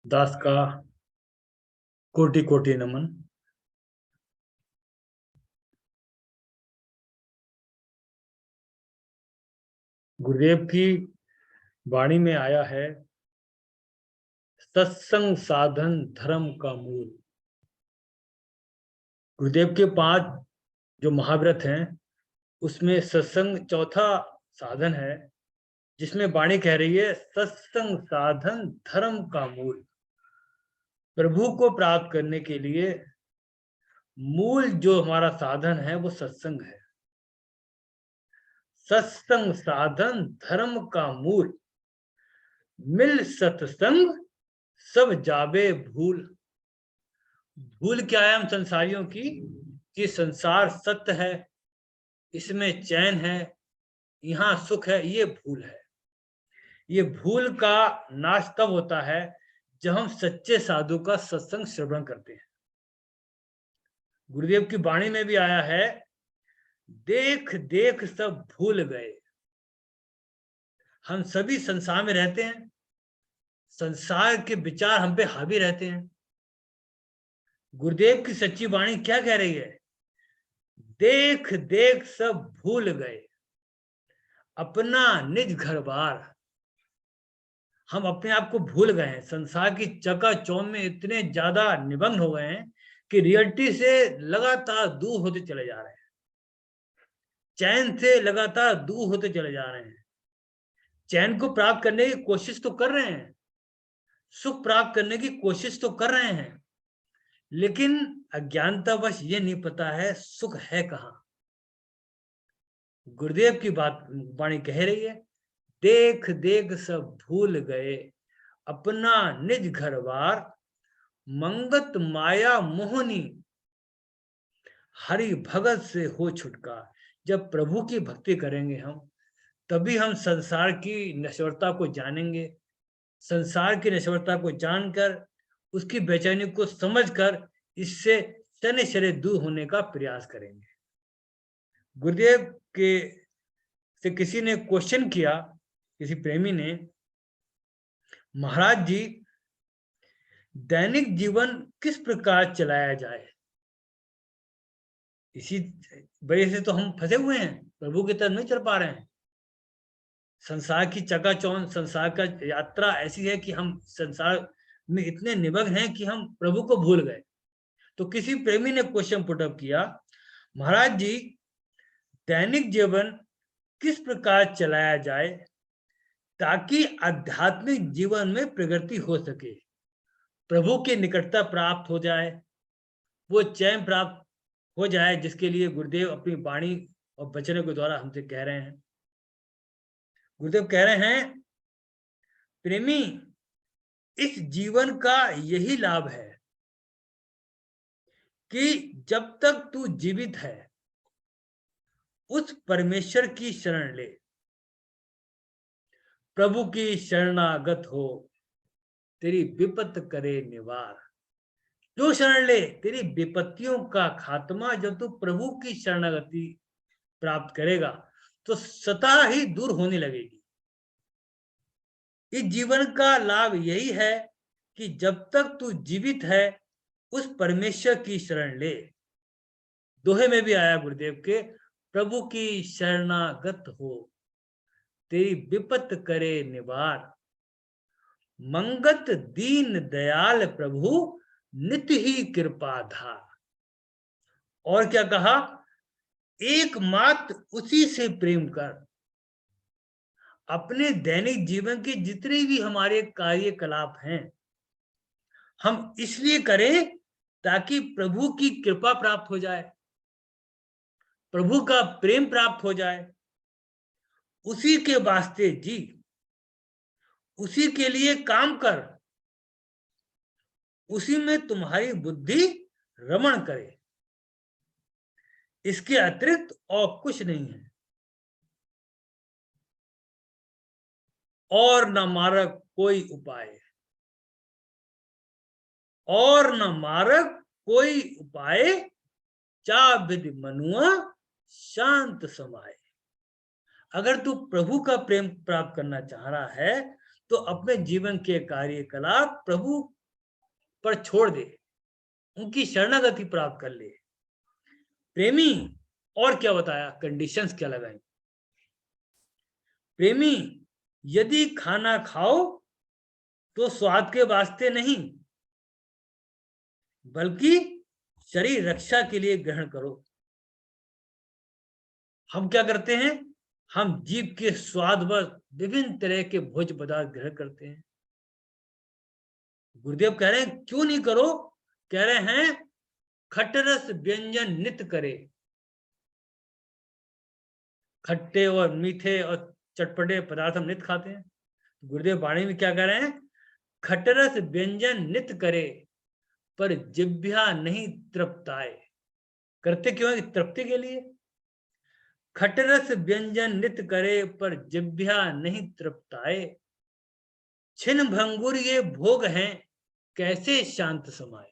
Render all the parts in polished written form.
दास का कोटि कोटि नमन। गुरुदेव की वाणी में आया है, सत्संग साधन धर्म का मूल। गुरुदेव के 5 जो महाव्रत हैं उसमें सत्संग चौथा साधन है, जिसमें वाणी कह रही है सत्संग साधन धर्म का मूल। प्रभु को प्राप्त करने के लिए मूल जो हमारा साधन है वो सत्संग है। सत्संग साधन धर्म का मूल, मिल सत्संग सब जाबे भूल। भूल क्या है हम संसारियों की, कि संसार सत्य है, इसमें चैन है, यहाँ सुख है, ये भूल है। ये भूल का नाश तब होता है जब हम सच्चे साधु का सत्संग श्रवण करते हैं। गुरुदेव की वाणी में भी आया है, देख देख सब भूल गए। हम सभी संसार में रहते हैं, संसार के विचार हम पे हावी रहते हैं। गुरुदेव की सच्ची वाणी क्या कह रही है? देख देख सब भूल गए, अपना निज घर बार। हम अपने आप को भूल गए हैं, संसार की चकाचौंध में इतने ज्यादा निमग्न हो गए हैं कि रियलिटी से लगातार दूर होते चले जा रहे हैं, चैन से लगातार दूर होते चले जा रहे हैं। चैन को प्राप्त करने की कोशिश तो कर रहे हैं, सुख प्राप्त करने की कोशिश तो कर रहे हैं, लेकिन अज्ञानतावश ये नहीं पता है सुख है कहां। गुरुदेव की बात वाणी कह रही है, देख देख सब भूल गए, अपना निज घर बार। मंगत माया मोहनी, हरि भगत से हो छुटकार। जब प्रभु की भक्ति करेंगे हम, तभी हम संसार की नश्वरता को जानेंगे। संसार की नश्वरता को जानकर, उसकी बेचैनी को समझकर, इससे शनि शरीर दूर होने का प्रयास करेंगे। गुरुदेव के से किसी ने क्वेश्चन किया, किसी प्रेमी ने, महाराज जी दैनिक जीवन किस प्रकार चलाया जाए? इसी वजह से तो हम फंसे हुए हैं, प्रभु की तरफ नहीं चल पा रहे हैं। संसार की चकाचौंध, संसार का यात्रा ऐसी है कि हम संसार में इतने निमग्न हैं कि हम प्रभु को भूल गए। तो किसी प्रेमी ने क्वेश्चन पुटअप किया, महाराज जी दैनिक जीवन किस प्रकार चलाया जाए ताकि आध्यात्मिक जीवन में प्रगति हो सके, प्रभु की निकटता प्राप्त हो जाए, वो चैन प्राप्त हो जाए जिसके लिए गुरुदेव अपनी वाणी और वचनों के द्वारा हमसे कह रहे हैं। गुरुदेव कह रहे हैं, प्रेमी इस जीवन का यही लाभ है कि जब तक तू जीवित है उस परमेश्वर की शरण ले, प्रभु की शरणागत हो, तेरी विपत करे निवार। जो शरण ले, तेरी विपत्तियों का खात्मा जब तू प्रभु की शरणागति प्राप्त करेगा तो स्वतः ही दूर होने लगेगी। इस जीवन का लाभ यही है कि जब तक तू जीवित है उस परमेश्वर की शरण ले। दोहे में भी आया गुरुदेव के, प्रभु की शरणागत हो, तेरी विपत करे निवार। मंगत दीन दयाल प्रभु नित्य ही कृपाधार। और क्या कहा, एकमात्र उसी से प्रेम कर। अपने दैनिक जीवन के जितने भी हमारे कार्यकलाप हैं, हम इसलिए करें ताकि प्रभु की कृपा प्राप्त हो जाए, प्रभु का प्रेम प्राप्त हो जाए। उसी के वास्ते जी, उसी के लिए काम कर, उसी में तुम्हारी बुद्धि रमण करे। इसके अतिरिक्त और कुछ नहीं है। और न मारक कोई उपाय, और न मारक कोई उपाय, चा विधि मनुआ शांत समाये। अगर तू प्रभु का प्रेम प्राप्त करना चाह रहा है तो अपने जीवन के कार्यकलाप प्रभु पर छोड़ दे, उनकी शरणागति प्राप्त कर ले। प्रेमी, और क्या बताया, कंडीशंस क्या लगाई। प्रेमी, यदि खाना खाओ तो स्वाद के वास्ते नहीं, बल्कि शरीर रक्षा के लिए ग्रहण करो। हम क्या करते हैं, हम जीभ के स्वाद व विभिन्न तरह के भोज्य पदार्थ ग्रहण करते हैं। गुरुदेव कह रहे हैं क्यों नहीं करो, कह रहे हैं खटरस व्यंजन नित्य करे। खट्टे और मीठे और चटपटे पदार्थ हम नित्य खाते हैं। गुरुदेव वाणी में क्या कह रहे हैं, खटरस व्यंजन नित्य करे पर जिह्वा नहीं तृप्ताए। करते क्यों है, तृप्ति के लिए। खटरस व्यंजन नित्य करे पर जिह्वा नहीं तृप्ताए। छिन्न भंगुर ये भोग हैं, कैसे शांत समाए।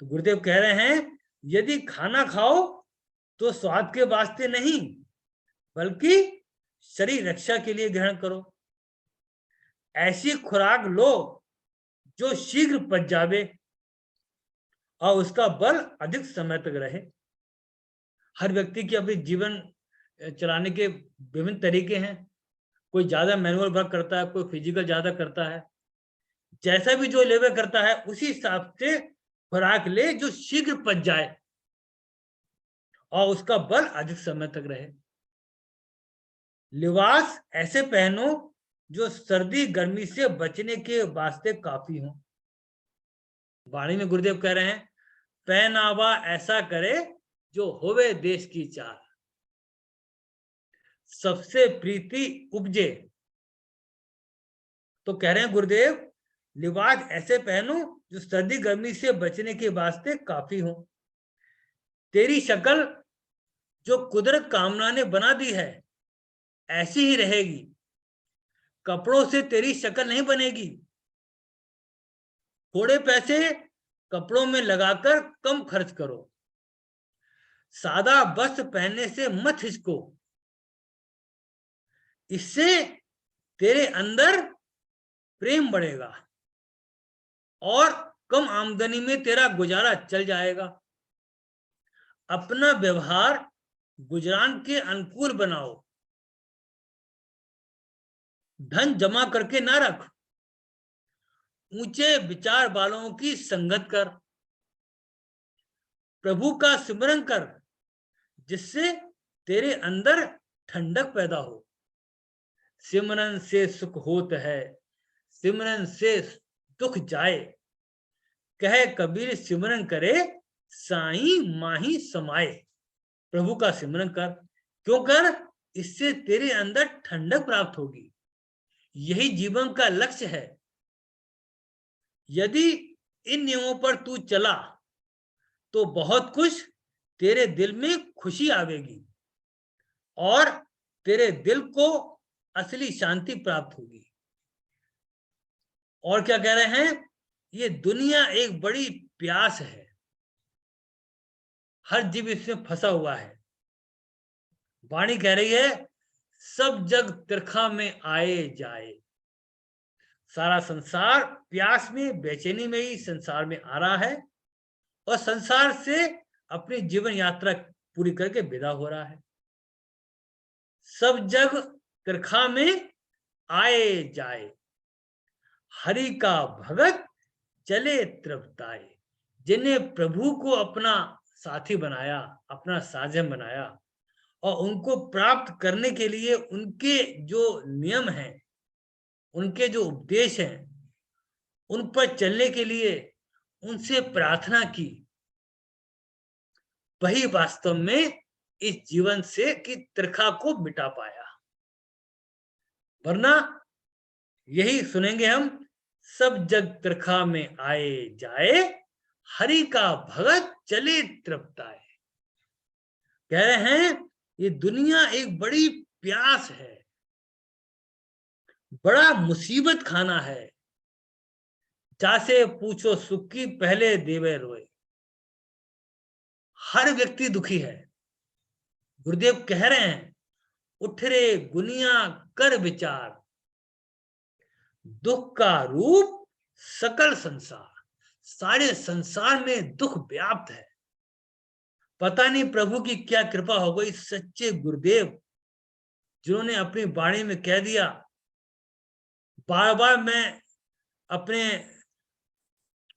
तो गुरुदेव कह रहे हैं यदि खाना खाओ तो स्वाद के वास्ते नहीं, बल्कि शरीर रक्षा के लिए ग्रहण करो। ऐसी खुराक लो जो शीघ्र पच जावे और उसका बल अधिक समय तक रहे। हर व्यक्ति के अपने जीवन चलाने के विभिन्न तरीके हैं। कोई ज्यादा मैनुअल वर्क करता है, कोई फिजिकल ज्यादा करता है। जैसा भी जो लेवल करता है उसी हिसाब से खुराक ले जो शीघ्र पच जाए और उसका बल अधिक समय तक रहे। लिबास ऐसे पहनो जो सर्दी गर्मी से बचने के वास्ते काफी हो। वाणी में गुरुदेव कह रहे हैं पहनावा ऐसा करे जो होवे देश की चाल, सबसे प्रीति उपजे। तो कह रहे हैं गुरुदेव लिबास ऐसे पहनो जो सर्दी गर्मी से बचने के वास्ते काफी हो। तेरी शक्ल जो कुदरत कामना ने बना दी है ऐसी ही रहेगी, कपड़ों से तेरी शक्ल नहीं बनेगी। थोड़े पैसे कपड़ों में लगाकर कम खर्च करो। सादा वस्त्र पहनने से मत हिचको, इससे तेरे अंदर प्रेम बढ़ेगा और कम आमदनी में तेरा गुजारा चल जाएगा। अपना व्यवहार गुजरान के अनुकूल बनाओ, धन जमा करके ना रख। ऊंचे विचार वालों की संगत कर, प्रभु का सिमरन कर जिससे तेरे अंदर ठंडक पैदा हो। सिमरन से सुख होत है, सिमरन से दुख जाए। कहे कबीर सिमरन करे, साईं माही समाए। प्रभु का सिमरन कर, क्यों कर, इससे तेरे अंदर ठंडक प्राप्त होगी। यही जीवन का लक्ष्य है। यदि इन नियमों पर तू चला तो बहुत कुछ तेरे दिल में खुशी आवेगी और तेरे दिल को असली शांति प्राप्त होगी। और क्या कह रहे हैं, ये दुनिया एक बड़ी प्यास है, हर जीव इसमें फंसा हुआ है। वाणी कह रही है सब जग तिरखा में आए जाए। सारा संसार प्यास में बेचैनी में ही संसार में आ रहा है और संसार से अपनी जीवन यात्रा पूरी करके विदा हो रहा है। सब जग तिरखा में आए जाए, हरि का भगत चले तृप्ताए। जिन्हें प्रभु को अपना साथी बनाया, अपना साजन बनाया और उनको प्राप्त करने के लिए उनके जो नियम हैं, उनके जो उपदेश हैं, उन पर चलने के लिए उनसे प्रार्थना की, वही वास्तव में इस जीवन से की तिरखा को मिटा पाया। वरना यही सुनेंगे हम, सब जग तिरखा में आए जाए, हरि का भगत चले तृप्ताए। कह रहे हैं ये दुनिया एक बड़ी प्यास है, बड़ा मुसीबत खाना है। जासे पूछो सुख की पहले देवे रोए। हर व्यक्ति दुखी है। गुरुदेव कह रहे हैं उठ रे गुनिया कर विचार, दुख का रूप सकल संसार। सारे संसार में दुख व्याप्त है। पता नहीं प्रभु की क्या कृपा हो गई, सच्चे गुरुदेव जिन्होंने अपनी वाणी में कह दिया, बार बार मैं अपने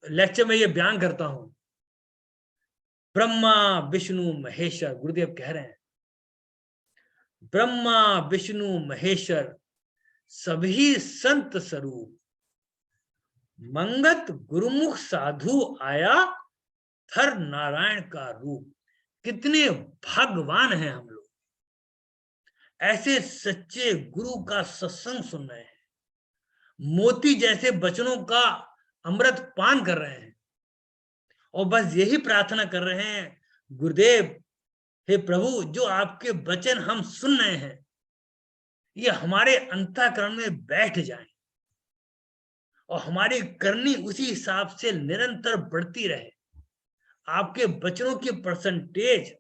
लेक्चर में ये बयान करता हूं, ब्रह्मा विष्णु महेश्वर, गुरुदेव कह रहे हैं ब्रह्मा विष्णु महेश्वर सभी संत स्वरूप, मंगत गुरुमुख साधु आया, थर नारायण का रूप। कितने भाग्यवान हैं हम लोग, ऐसे सच्चे गुरु का सत्संग सुन रहे हैं, मोती जैसे वचनों का अमृत पान कर रहे हैं, और बस यही प्रार्थना कर रहे हैं, गुरुदेव हे प्रभु, जो आपके वचन हम सुन रहे हैं ये हमारे अंतःकरण में बैठ जाएं और हमारी करनी उसी हिसाब से निरंतर बढ़ती रहे। आपके वचनों की परसेंटेज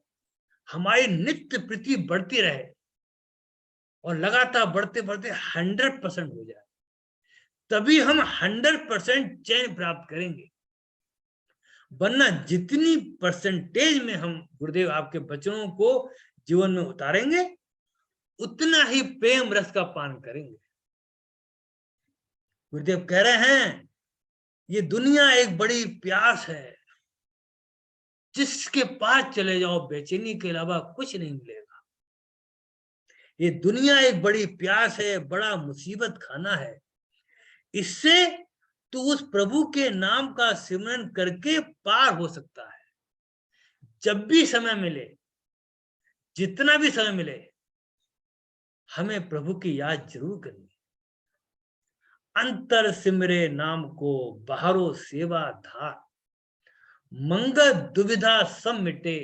हमारी नित्य प्रति बढ़ती रहे और लगातार बढ़ते बढ़ते 100% हो जाए, तभी हम 100% चैन प्राप्त करेंगे। वरना जितनी परसेंटेज में हम गुरुदेव आपके वचनों को जीवन में उतारेंगे, उतना ही प्रेम रस का पान करेंगे। गुरुदेव कह रहे हैं ये दुनिया एक बड़ी प्यास है, जिसके पास चले जाओ बेचैनी के अलावा कुछ नहीं मिलेगा। ये दुनिया एक बड़ी प्यास है, बड़ा मुसीबत खाना है, इससे तो उस प्रभु के नाम का सिमरन करके पार हो सकता है। जब भी समय मिले, जितना भी समय मिले, हमें प्रभु की याद जरूर करनी। अंतर सिमरे नाम को बहारो सेवा धार, मंगल दुविधा सब मिटे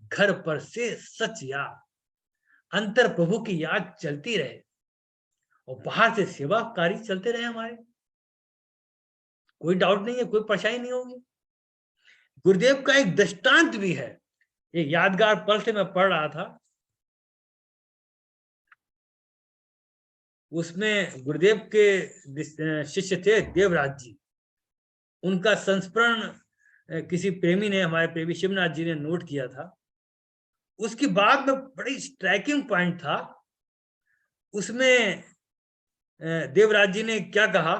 घर पर से सच याद। अंतर प्रभु की याद चलती रहे और बाहर से सेवा कार्य चलते रहे हमारे, कोई डाउट नहीं है, कोई परेशानी नहीं होगी। गुरुदेव का एक दृष्टांत भी है, एक यादगार पल से मैं पढ़ रहा था, उसमें गुरुदेव के शिष्य थे देवराज जी, उनका संस्मरण किसी प्रेमी ने, हमारे प्रेमी शिवनाथ जी ने नोट किया था। उसकी बात में बड़ी स्ट्राइकिंग पॉइंट था, उसमें देवराज जी ने क्या कहा,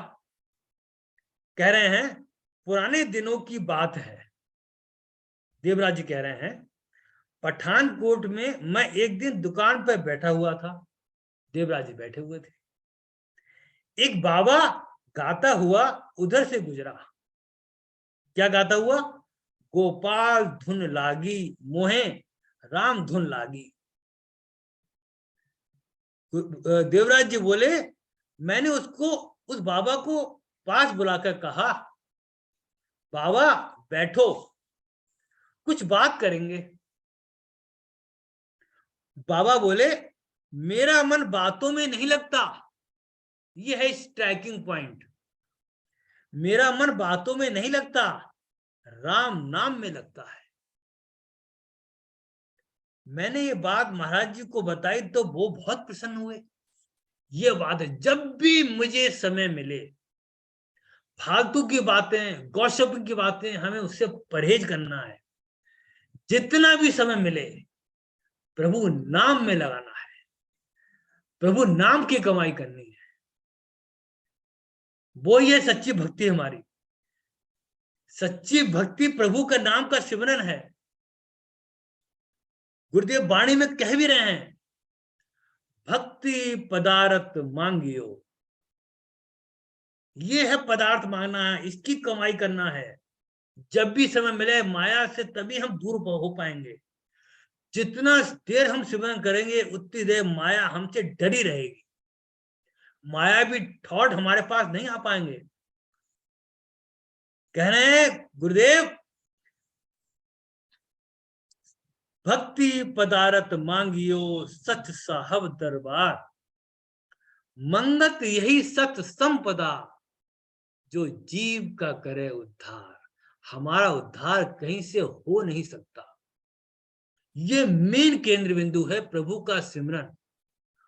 कह रहे हैं पुराने दिनों की बात है। देवराज जी कह रहे हैं पठानकोट में मैं एक दिन दुकान पर बैठा हुआ था, देवराज जी बैठे हुए थे, एक बाबा गाता हुआ उधर से गुजरा। क्या गाता हुआ? गोपाल धुन लागी मोहे राम धुन लागी। देवराज जी बोले, मैंने उस बाबा को पास बुलाकर कहा, बाबा बैठो, कुछ बात करेंगे। बाबा बोले, मेरा मन बातों में नहीं लगता। ये है स्ट्राइकिंग पॉइंट। मेरा मन बातों में नहीं लगता, राम नाम में लगता है। मैंने ये बात महाराज जी को बताई तो वो बहुत प्रसन्न हुए। ये बात है, जब भी मुझे समय मिले, फालतू की बातें, गॉसिप की बातें, हमें उससे परहेज करना है। जितना भी समय मिले प्रभु नाम में लगाना है, प्रभु नाम की कमाई करनी है। वो ये सच्ची भक्ति हमारी। सच्ची भक्ति प्रभु का नाम का सिमरन है। गुरुदेव वाणी में कह भी रहे हैं, भक्ति पदार्थ मांगियो। ये है पदार्थ मांगना है, इसकी कमाई करना है। जब भी समय मिले माया से, तभी हम दूर हो पाएंगे। जितना देर हम सिमरन करेंगे उतनी देर माया हमसे डरी रहेगी, माया भी थॉट हमारे पास नहीं आ पाएंगे। कह रहे हैं गुरुदेव, भक्ति पदार्थ मांगियो सच साहब दरबार, मंगत यही सत संपदा, जो जीव का करे उद्धार। हमारा उद्धार कहीं से हो नहीं सकता। ये मेन केंद्र बिंदु है प्रभु का सिमरन।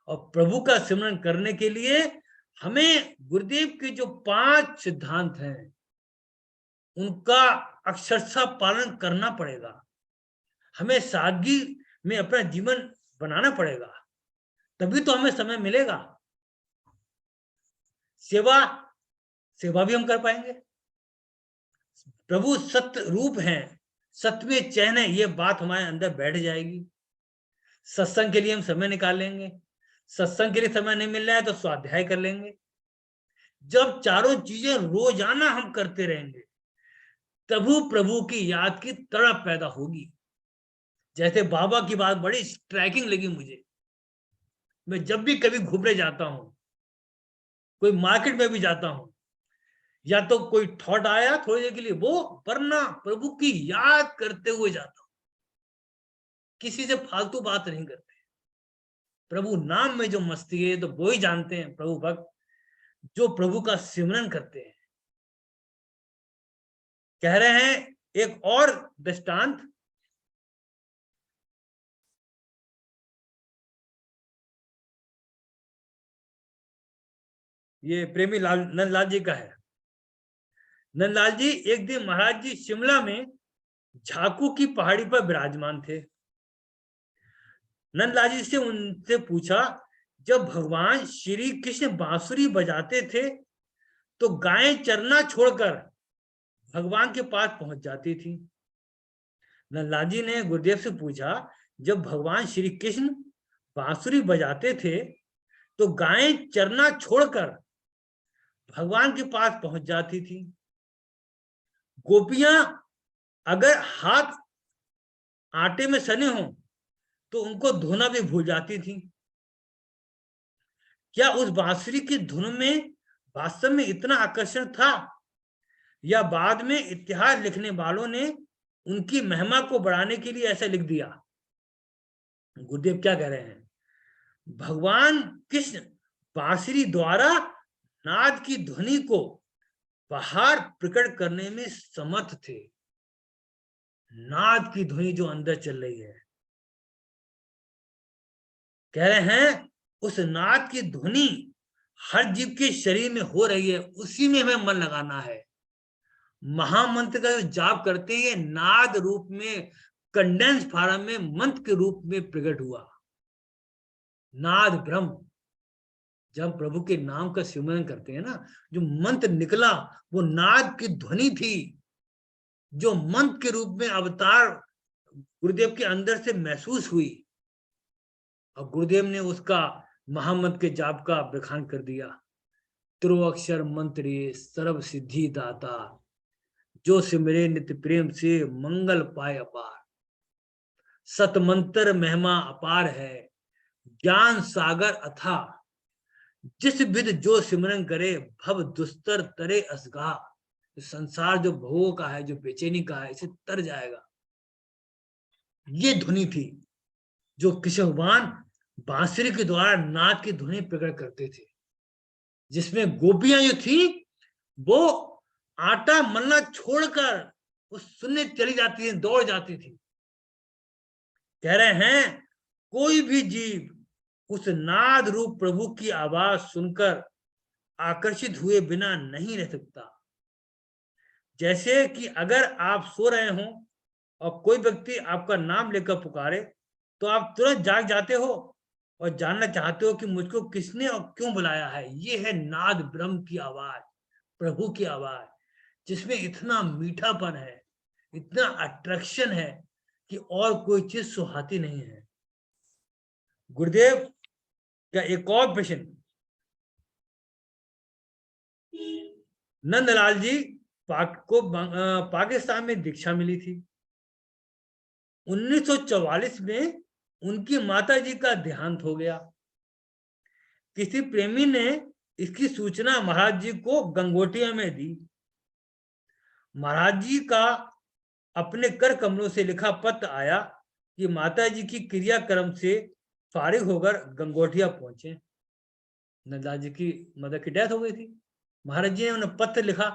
और प्रभु का सिमरन करने के लिए हमें गुरुदेव के जो 5 सिद्धांत हैं उनका अक्षरशः पालन करना पड़ेगा। हमें सादगी में अपना जीवन बनाना पड़ेगा, तभी तो हमें समय मिलेगा। सेवा सेवा भी हम कर पाएंगे। प्रभु सत्य रूप है, सत्य में चैन है, ये बात हमारे अंदर बैठ जाएगी। सत्संग के लिए हम समय निकालेंगे, सत्संग के लिए समय नहीं मिल रहा है तो स्वाध्याय कर लेंगे। जब चारों चीजें रोजाना हम करते रहेंगे, तभी प्रभु की याद की तड़प पैदा होगी। जैसे बाबा की बात बड़ी स्ट्राइकिंग लगी मुझे। मैं जब भी कभी घूमने जाता हूं, कोई मार्केट में भी जाता हूं, या तो कोई थॉट आया थोड़ी देर के लिए, वो वरना प्रभु की याद करते हुए जाता हूं। किसी से फालतू बात नहीं करते। प्रभु नाम में जो मस्ती है तो वो ही जानते हैं प्रभु भक्त, जो प्रभु का सिमरन करते हैं। कह रहे हैं एक और दृष्टांत, ये प्रेमी लाल नंदलाल जी का है। नंदलाल जी एक दिन महाराज जी शिमला में झाकू की पहाड़ी पर विराजमान थे। नंदलाल जी से उनसे पूछा, जब भगवान श्री कृष्ण बांसुरी बजाते थे तो गायें चरना छोड़कर भगवान के पास पहुंच जाती थी। नंदलाल जी ने गुरुदेव से पूछा, जब भगवान श्री कृष्ण बांसुरी बजाते थे तो गायें चरना छोड़कर भगवान के पास पहुंच जाती थी। गोपियां अगर हाथ आटे में सने हो तो उनको धोना भी भूल जाती थी। क्या उस बांसुरी की धुन में वास्तव में इतना आकर्षण था, या बाद में इतिहास लिखने वालों ने उनकी महिमा को बढ़ाने के लिए ऐसा लिख दिया? गुरुदेव क्या कह रहे हैं? भगवान कृष्ण बांसुरी द्वारा नाद की ध्वनि को बाहर प्रकट करने में समर्थ थे। नाद की ध्वनि जो अंदर चल रही है, कह रहे हैं उस नाद की ध्वनि हर जीव के शरीर में हो रही है, उसी में हमें मन लगाना है। महामंत्र का जो जाप करते हैं, नाद रूप में कंडेंस फॉर्म में मंत्र के रूप में प्रकट हुआ। नाद ब्रह्म, जब प्रभु के नाम का सिमरन करते हैं ना, जो मंत्र निकला वो नाद की ध्वनि थी, जो मंत्र के रूप में अवतार गुरुदेव के अंदर से महसूस हुई, और गुरुदेव ने उसका महामंत्र के जाप का बखान कर दिया। त्रिअक्षर मंत्र सर्व सिद्धि दाता, जो सिमरे नित्य प्रेम से मंगल पाए अपार। सतमंत्र महिमा अपार है, ज्ञान सागर अथा, जिस विध जो सिमरन करे भव दुस्तर तरे असगा। संसार जो भोग का है, जो बेचैनी का है, इसे तर जाएगा। ये ध्वनि थी जो कृष्ण भगवान बांसुरी के द्वारा नाद की ध्वनि प्रकट करते थे, जिसमें गोपियां जो थी वो आटा मलना छोड़कर उस सुनने चली जाती थी, दौड़ जाती थी। कह रहे हैं कोई भी जीव उस नाद रूप प्रभु की आवाज सुनकर आकर्षित हुए बिना नहीं रह सकता। जैसे कि अगर आप सो रहे हो और कोई व्यक्ति आपका नाम लेकर पुकारे तो आप तुरंत जाग जाते हो और जानना चाहते हो कि मुझको किसने और क्यों बुलाया है। ये है नाद ब्रह्म की आवाज, प्रभु की आवाज, जिसमें इतना मीठापन है, इतना अट्रैक्शन है कि और कोई चीज सुहाती नहीं है। गुरुदेव का एक और प्रश्न, नंदलाल जी को पाकिस्तान में दीक्षा मिली थी। 1944 में उनकी माता जी का देहांत हो गया। किसी प्रेमी ने इसकी सूचना महाराज जी को गंगोटिया में दी। महाराज जी का अपने कर कमलों से लिखा पत्र आया कि माता जी की क्रियाक्रम से फारिग होकर गंगोटिया पहुंचे। नंदलाल जी की मदर की डेथ हो गई थी। महाराज जी ने उन्हें पत्र लिखा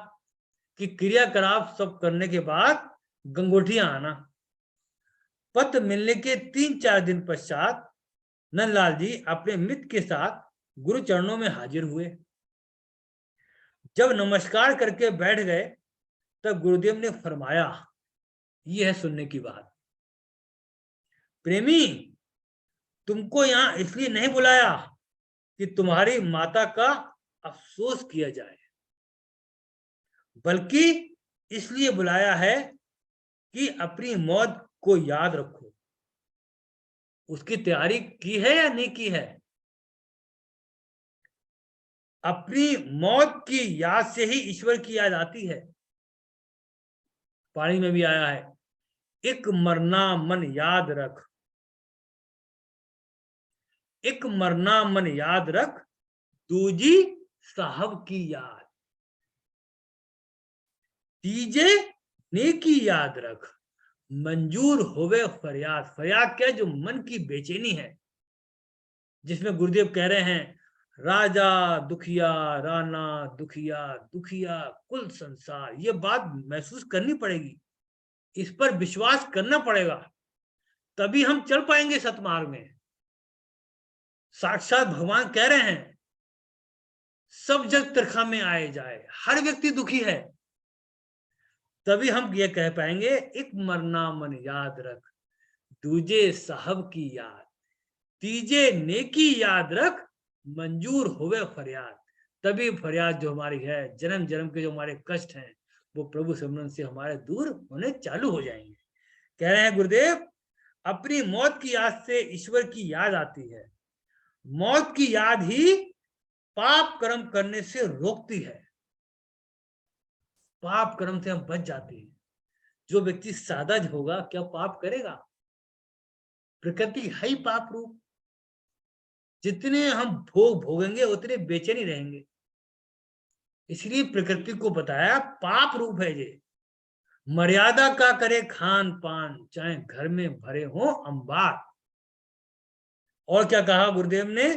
कि क्रियाकलाप सब करने के बाद गंगोटिया आना। पत्र मिलने के 3-4 दिन पश्चात नंदलाल जी अपने मित्र के साथ गुरु चरणों में हाजिर हुए। जब नमस्कार करके बैठ गए तब गुरुदेव ने फरमाया, ये है सुनने की बात, प्रेमी तुमको यहाँ इसलिए नहीं बुलाया कि तुम्हारी माता का अफसोस किया जाए, बल्कि इसलिए बुलाया है कि अपनी मौत को याद रखो। उसकी तैयारी की है या नहीं की है? अपनी मौत की याद से ही ईश्वर की याद आती है। पानी में भी आया है, एक मरना मन याद रख, एक मरना मन याद रख, दूजी साहब की याद, तीजे नेकी याद रख, मंजूर होवे फरियाद। फरियाद क्या है? जो मन की बेचैनी है, जिसमें गुरुदेव कह रहे हैं, राजा दुखिया, राणा दुखिया, दुखिया कुल संसार। ये बात महसूस करनी पड़ेगी, इस पर विश्वास करना पड़ेगा, तभी हम चल पाएंगे सतमार्ग में। साक्षात भगवान कह रहे हैं, सब जग तिरखा में आए जाए, हर व्यक्ति दुखी है, तभी हम ये कह पाएंगे, एक मरना मन याद रख, दूजे साहब की याद, तीजे नेकी याद रख, मंजूर होवे फरियाद। तभी फरियाद जो हमारी है, जन्म जन्म के जो हमारे कष्ट हैं, वो प्रभु सिमरन से हमारे दूर होने चालू हो जाएंगे। कह रहे हैं गुरुदेव, अपनी मौत की याद से ईश्वर की याद आती है। मौत की याद ही पाप कर्म करने से रोकती है, पाप कर्म से हम बच जाते हैं। जो व्यक्ति सादा होगा, क्या पाप करेगा? प्रकृति है ही पाप रूप, जितने हम भोग भोगेंगे उतने बेचैनी रहेंगे। इसलिए प्रकृति को बताया पाप रूप है ये। मर्यादा का करे खान पान, चाहे घर में भरे हो अंबार। और क्या कहा गुरुदेव ने?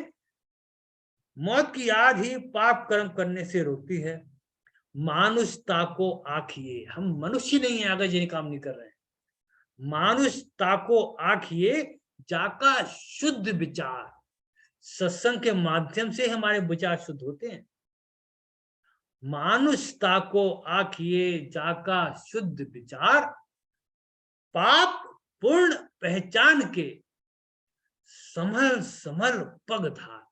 मौत की याद ही पाप कर्म करने से रोकती है। मानुषता को आखिए, हम मनुष्य नहीं है अगर ये काम नहीं कर रहे हैं। मानुषता को आखिए, जाका शुद्ध विचार। सत्संग के माध्यम से हमारे विचार शुद्ध होते हैं। मानुषता को आखिए, जाका शुद्ध विचार, पाप पूर्ण पहचान के, संभल संभल पग धार।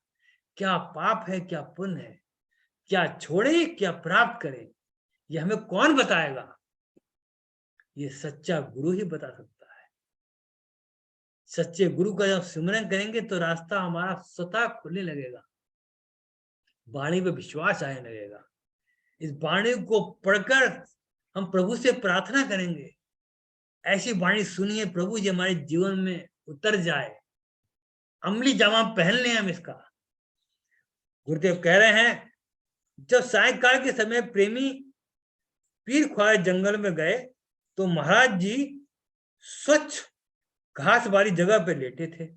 क्या पाप है, क्या पुण्य है, क्या छोड़े, क्या प्राप्त करें, ये हमें कौन बताएगा? ये सच्चा गुरु ही बता सकता है। सच्चे गुरु का जब सिमरन करेंगे तो रास्ता हमारा स्वतः खुलने लगेगा, वाणी पे विश्वास आने लगेगा। इस वाणी को पढ़कर हम प्रभु से प्रार्थना करेंगे, ऐसी वाणी सुनिए प्रभु जी हमारे जीवन में उतर जाए, अमली जामा पहन लें हम इसका। गुरुदेव कह रहे हैं, जब सायंकाल के समय प्रेमी पीर ख्वाजा जंगल में गए तो महाराज जी स्वच्छ घास वाली जगह पे लेटे थे।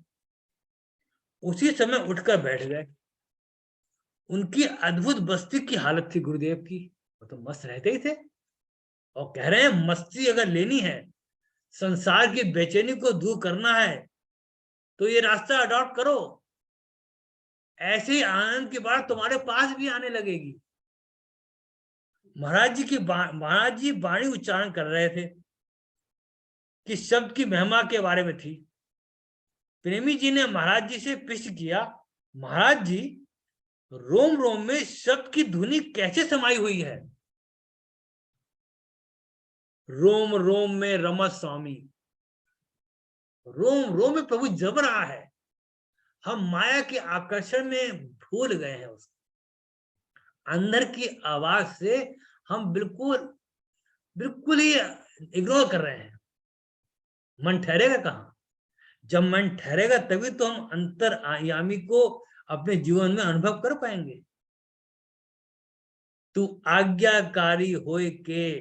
उसी समय उठकर बैठ गए। उनकी अद्भुत बस्ती की हालत थी गुरुदेव की, वो तो मस्त रहते ही थे। और कह रहे हैं, मस्ती अगर लेनी है, संसार की बेचैनी को दूर करना है, तो ये रास्ता अडॉप्ट करो। ऐसे ही आनंद की बात तुम्हारे पास भी आने लगेगी। महाराज जी वाणी उच्चारण कर रहे थे कि शब्द की महिमा के बारे में थी। प्रेमी जी ने महाराज जी से प्रश्न किया, महाराज जी रोम रोम में शब्द की धुनी कैसे समाई हुई है? रोम रोम में रमत स्वामी, रोम रोम में प्रभु जब रहा है, हम माया के आकर्षण में भूल गए हैं। उसको अंदर की आवाज से हम बिल्कुल बिल्कुल ही इग्नोर कर रहे हैं। मन ठहरेगा कहाँ? जब मन ठहरेगा तभी तो हम अंतर आयामी को अपने जीवन में अनुभव कर पाएंगे। तू आज्ञाकारी होए के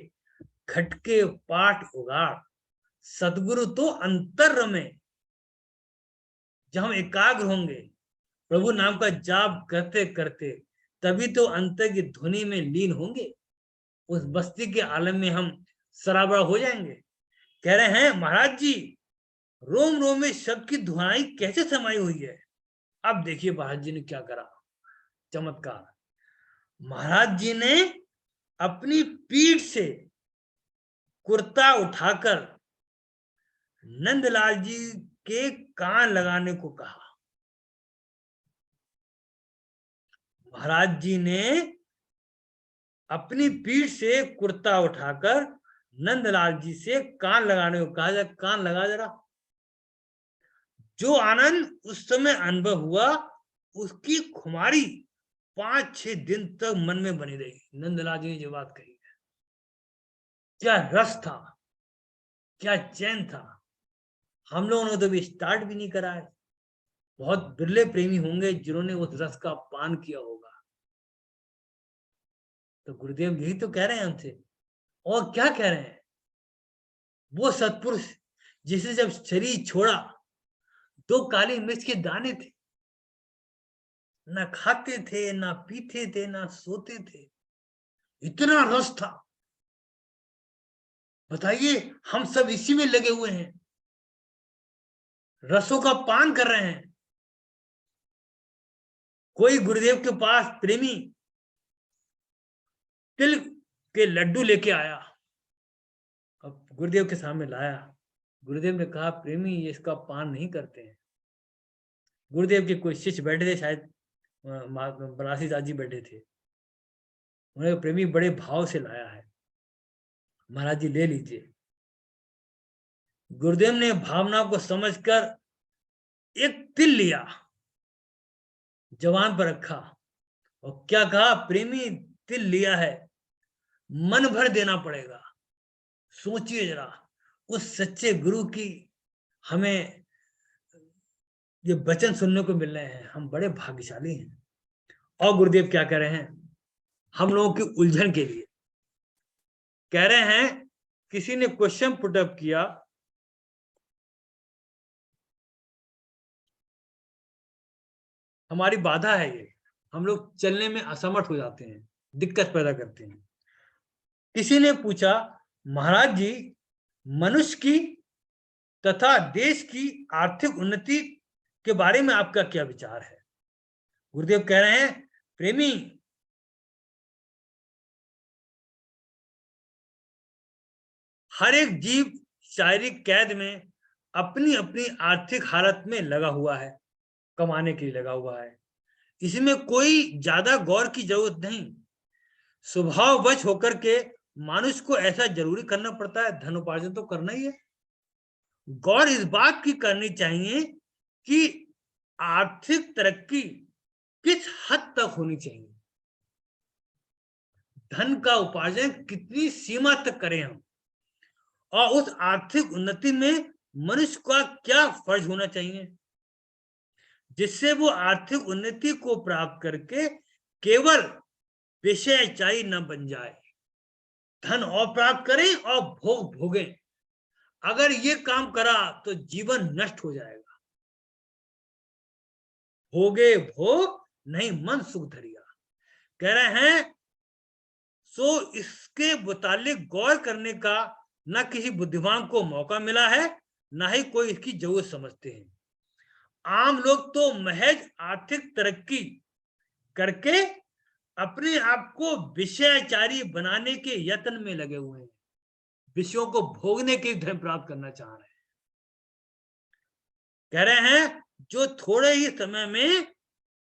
खटके पाठ उगाड़, सदगुरु तो अंतर में। जब हम एकाग्र होंगे प्रभु नाम का जाप करते करते, तभी तो अंतर की ध्वनि में लीन होंगे, उस बस्ती के आलम में हम सराबा हो जाएंगे। कह रहे हैं, महाराज जी रोम रोम में शब्द की धुनाई कैसे समाई हुई है? अब देखिए महाराज जी ने क्या करा, चमत्कार। महाराज जी ने अपनी पीठ से कुर्ता उठाकर नंदलाल जी के कान लगाने को कहा। महाराज जी ने अपनी पीठ से कुर्ता उठाकर नंदलाल जी से कान लगाने को कहा, कान लगा जरा। जो आनंद उस समय अनुभव हुआ, उसकी खुमारी 5-6 दिन तक मन में बनी रही। नंदलाल जी ने जो बात कही है, क्या रस था, क्या चैन था। हम लोगों ने तो भी स्टार्ट भी नहीं करा है। बहुत बिरले प्रेमी होंगे जिन्होंने उस रस का पान किया होगा। तो गुरुदेव यही तो कह रहे हैं हमसे, और क्या कह रहे हैं। वो सत्पुरुष जिसे जब शरीर छोड़ा 2 काली मिर्च के दाने थे, ना खाते थे, ना पीते थे, ना सोते थे, इतना रस था। बताइए, हम सब इसी में लगे हुए हैं, रसों का पान कर रहे हैं। कोई गुरुदेव के पास प्रेमी तिल के लड्डू लेके आया, अब गुरुदेव के सामने लाया। गुरुदेव ने कहा, प्रेमी ये इसका पान नहीं करते हैं। गुरुदेव के कोई शिष्य बैठे थे, शायद बनारसी दास जी बैठे थे। उन्हें प्रेमी बड़े भाव से लाया है, महाराज जी ले लीजिए। गुरुदेव ने भावना को समझकर एक तिल लिया, जवान पर रखा और क्या कहा, प्रेमी तिल लिया है, मन भर देना पड़ेगा। सोचिए जरा, उस सच्चे गुरु की हमें ये वचन सुनने को मिल रहे हैं। हम बड़े भाग्यशाली हैं। और गुरुदेव क्या कह रहे हैं, हम लोगों की उलझन के लिए कह रहे हैं। किसी ने क्वेश्चन पुटअप किया, हमारी बाधा है ये, हम लोग चलने में असमर्थ हो जाते हैं, दिक्कत पैदा करते हैं। किसी ने पूछा, महाराज जी मनुष्य की तथा देश की आर्थिक उन्नति के बारे में आपका क्या विचार है। गुरुदेव कह रहे हैं, प्रेमी हर एक जीव शारीरिक कैद में अपनी अपनी आर्थिक हालत में लगा हुआ है, कमाने के लिए लगा हुआ है। इसमें कोई ज्यादा गौर की जरूरत नहीं। स्वभाववश होकर के मनुष्य को ऐसा जरूरी करना पड़ता है, धन उपार्जन तो करना ही है। गौर इस बात की करनी चाहिए कि आर्थिक तरक्की किस हद तक होनी चाहिए, धन का उपार्जन कितनी सीमा तक करें हम, और उस आर्थिक उन्नति में मनुष्य का क्या फर्ज होना चाहिए, जिससे वो आर्थिक उन्नति को प्राप्त करके केवल विषयचारी न बन जाए। धन और प्राप्त करें और भोग भोगें। अगर ये काम करा तो जीवन नष्ट हो जाएगा। भोगे भोग नहीं मन सुख धरिया, कह रहे हैं। सो इसके मुतालिक गौर करने का न किसी बुद्धिमान को मौका मिला है, न ही कोई इसकी जरूरत समझते हैं। आम लोग तो महज आर्थिक तरक्की करके अपने आप को विषयाचारी बनाने के यत्न में लगे हुए हैं, विषयों को भोगने के धन प्राप्त करना चाह रहे हैं। कह रहे हैं, जो थोड़े ही समय में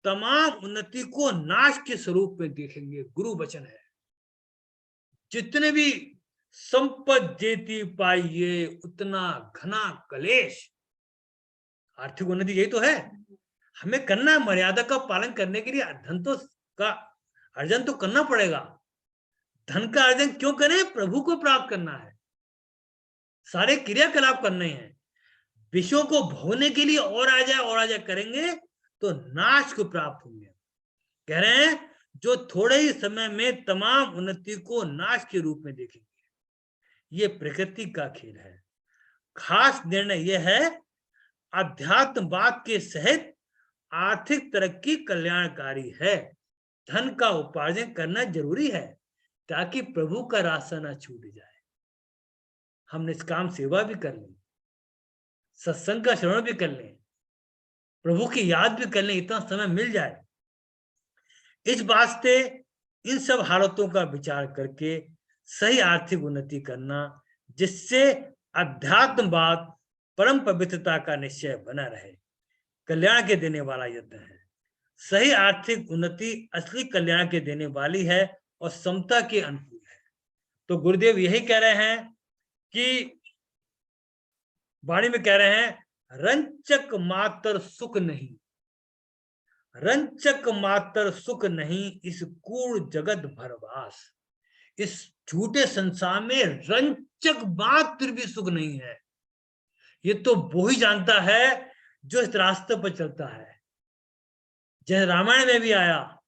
तमाम उन्नति को नाश के स्वरूप में देखेंगे। गुरु वचन है, जितने भी संपत्ति पाइए उतना घना कलेश। आर्थिक उन्नति यही तो है, हमें करना है। मर्यादा का पालन करने के लिए धन तो का अर्जन तो करना पड़ेगा। धन का अर्जन क्यों करें, प्रभु को प्राप्त करना है, सारे क्रियाकलाप करने हैं। विषयों को भोगने के लिए और आ जाए करेंगे तो नाश को प्राप्त होंगे। कह रहे हैं, जो थोड़े ही समय में तमाम उन्नति को नाश के रूप में देखेंगे। ये प्रकृति का खेल है। खास निर्णय यह है, अध्यात्मवाद के सहित आर्थिक तरक्की कल्याणकारी है। धन का उपार्जन करना जरूरी है ताकि प्रभु का रास्ता ना छूट जाए। हम निष्काम सेवा भी कर लें, सत्संग का श्रवण भी कर लें, प्रभु की याद भी कर लें, इतना समय मिल जाए। इस वास्ते इन सब हालतों का विचार करके सही आर्थिक उन्नति करना जिससे अध्यात्मवाद परम पवित्रता का निश्चय बना रहे। कल्याण के देने वाला यत्न है। सही आर्थिक उन्नति असली कल्याण के देने वाली है और समता के अनुकूल है। तो गुरुदेव यही कह रहे हैं कि वाणी में कह रहे हैं, रंचक मात्र सुख नहीं, रंचक मात्र सुख नहीं, इस कूड़ जगत भरवास। इस झूठे संसार में रंचक मात्र भी सुख नहीं है। ये तो वो ही जानता है जो इस रास्ते पर चलता है। जैसे रामायण में भी आया,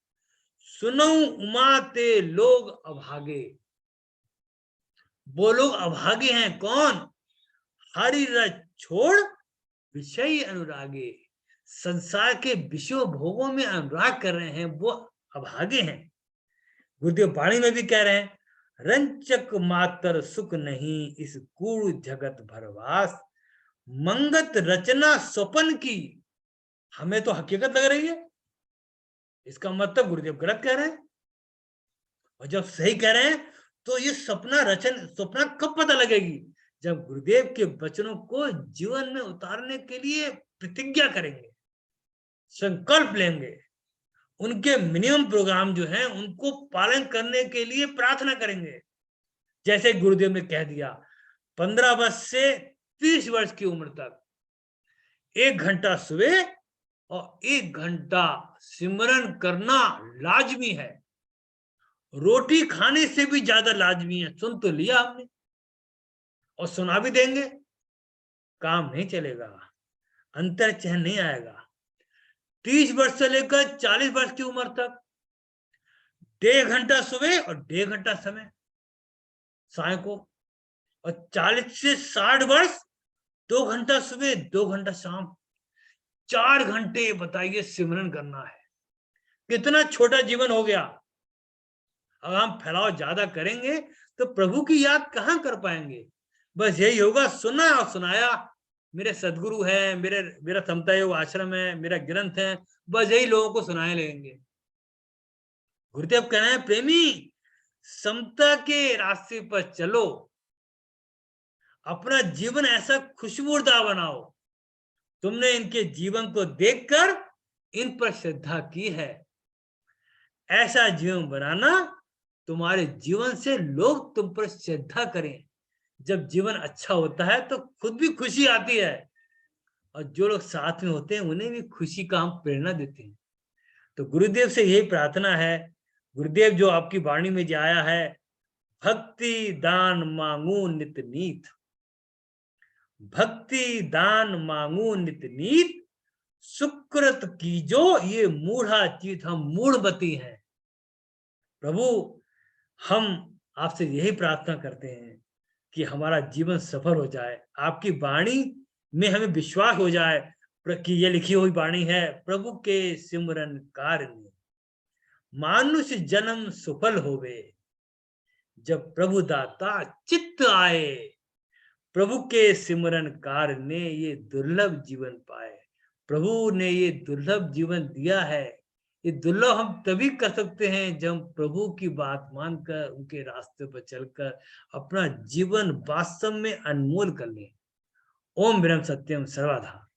सुनो उमा ते लोग अभागे। वो लोग अभागे हैं कौन? हरि रस छोड़ विषय अनुरागे। संसार के विषय भोगों में अनुराग कर रहे हैं, वो अभागे हैं। गुरुदेव वाणी में भी कह रहे हैं, रंचक मात्र सुख नहीं, इस कूड़ जगत भरवास। मंगत रचना स्वप्न की, हमें तो हकीकत लग रही है। इसका मतलब गुरुदेव गलत कह रहे हैं। और जब सही कह रहे हैं तो ये सपना कब पता लगेगी? जब गुरुदेव के वचनों को जीवन में उतारने के लिए प्रतिज्ञा करेंगे, संकल्प लेंगे, उनके मिनिमम प्रोग्राम जो हैं उनको पालन करने के लिए प्रार्थना करेंगे। जैसे गुरुदेव ने कह दिया, 15 वर्ष से 30 वर्ष की उम्र तक 1 घंटा सुबह और 1 घंटा सिमरन करना लाजमी है। रोटी खाने से भी ज्यादा लाजमी है। सुन तो लिया हमने और सुना भी देंगे, काम नहीं चलेगा, अंतर चैन नहीं आएगा। 30 वर्ष से लेकर 40 वर्ष की उम्र तक 1.5 घंटा सुबह और 1.5 घंटा समय साय को, और 40 से 60 वर्ष 2 घंटा सुबह 2 घंटा शाम, 4 घंटे बताइए सिमरन करना है। कितना छोटा जीवन हो गया। अगर हम फैलाव ज्यादा करेंगे तो प्रभु की याद कहां कर पाएंगे? बस यही होगा, सुना और सुनाया, मेरे सदगुरु है, मेरा समता योग आश्रम है, मेरा ग्रंथ है, बस यही लोगों को सुनाए लेंगे। गुरुदेव कह रहे हैं, प्रेमी समता के रास्ते पर चलो, अपना जीवन ऐसा खुशबूदार बनाओ। तुमने इनके जीवन को देखकर इन पर श्रद्धा की है। ऐसा जीवन बनाना तुम्हारे जीवन से लोग तुम पर श्रद्धा करें। जब जीवन अच्छा होता है तो खुद भी खुशी आती है, और जो लोग साथ में होते हैं उन्हें भी खुशी का हम प्रेरणा देते हैं। तो गुरुदेव से यही प्रार्थना है। गुरुदेव जो आपकी वाणी में जो आया है, भक्ति दान मांगू नित नीत, भक्ति दान मांगू नित नीत, सुकृत कीजो ये मूढ़ा चित। हम मूढ़मती हैं प्रभु, हम आपसे यही प्रार्थना करते हैं कि हमारा जीवन सफल हो जाए, आपकी वाणी में हमें विश्वास हो जाए कि ये लिखी हुई वाणी है, प्रभु के सिमरन कार्य में मानुष जन्म सफल होवे, जब प्रभु दाता चित्त आए। प्रभु के सिमरन कार्य ने ये दुर्लभ जीवन पाए। प्रभु ने ये दुर्लभ जीवन दिया है। ये दुर्लभ हम तभी कर सकते हैं जब हम प्रभु की बात मानकर उनके रास्ते पर चलकर अपना जीवन वास्तव में अनमोल कर लें। ओम ब्रह्म सत्यम सर्वधा।